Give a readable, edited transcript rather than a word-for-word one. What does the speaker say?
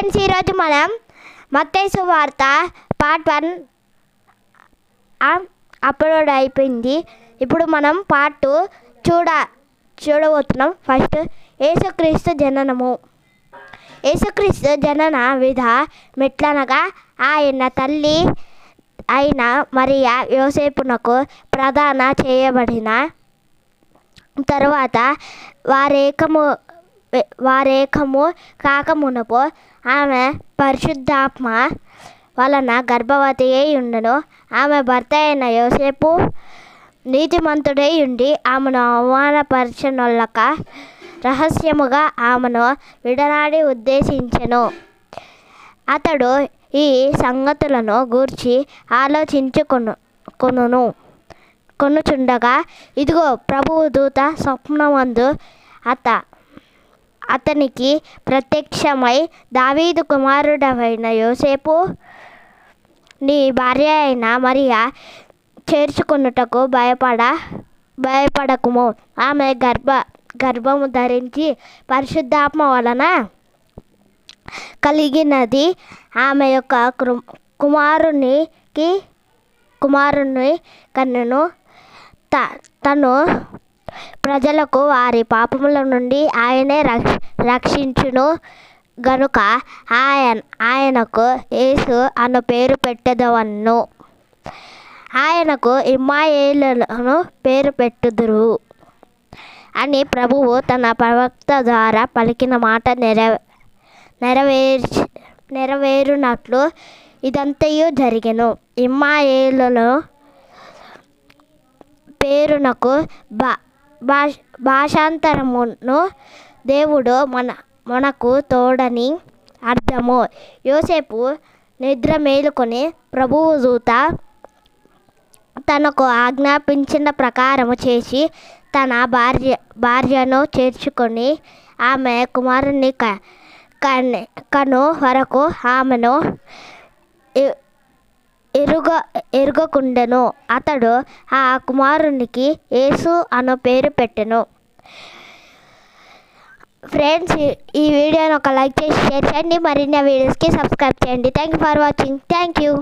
Friends, ఈరోజు మనం మత్తయి సువార్త పార్ట్ 1 అప్లోడ్ అయిపోయింది. ఇప్పుడు మనం పార్ట్ 2 చూడబోతున్నాం. ఫస్ట్ యేసుక్రీస్తు జననము. యేసుక్రీస్తు జనన విధ మెట్లనగా ఆయన తల్లి అయిన మరియ యోసేపునకు ప్రదాన చేయబడిన తరువాత వారేకము కాకమునుపు ఆమె పరిశుద్ధాత్మ వలన గర్భవతి అయి ఉండెను. ఆమె భర్త అయిన యోసేపు నీతిమంతుడై ఉండి ఆమెను అవమానపరచనొల్లక రహస్యముగా ఆమెను విడనాడి ఉద్దేశించెను. అతడు ఈ సంగతులను గూర్చి కొనుచుండగా ఇదిగో ప్రభువు దూత స్వప్నమందు అతనికి ప్రత్యక్షమై, దావీదు కుమారుడవైన యోసేపు, నీ భార్య అయిన మరియ చేర్చుకొనుటకు భయపడకుము. ఆమె గర్భము ధరించి పరిశుద్ధాత్మ వలన కలిగినది. ఆమె యొక్క కుమారుని కన్నెను. తను ప్రజలకు వారి పాపముల నుండి ఆయనే రక్షించును గనుక ఆయనకు యేసు అను పేరు పెట్టెదవన్నెను. ఆయనకు ఇమ్మానుయేలును పేరు పెట్టుదురు అని ప్రభువు తన ప్రవక్త ద్వారా పలికిన మాట నెరవేరునట్లు ఇదంతయు జరిగెను. ఇమ్మానుయేలు పేరునకు భాషాంతరమును దేవుడు మనకు తోడని అర్థము. యోసేపు నిద్ర మేలుకొని ప్రభువు దూత తనకు ఆజ్ఞాపించిన ప్రకారము చేసి తన భార్యను చేర్చుకొని ఆమె కుమారుని కను వరకు ఆమెను ఎరుగకుండెను. అతడు ఆ కుమారునికి యేసు అను పేరు పెట్టెను. ఫ్రెండ్స్, ఈ వీడియోని ఒక లైక్ చేసి షేర్ చేయండి. మరిన్ని వీడియోస్కి సబ్స్క్రైబ్ చేయండి. Thank you for watching. Thank you.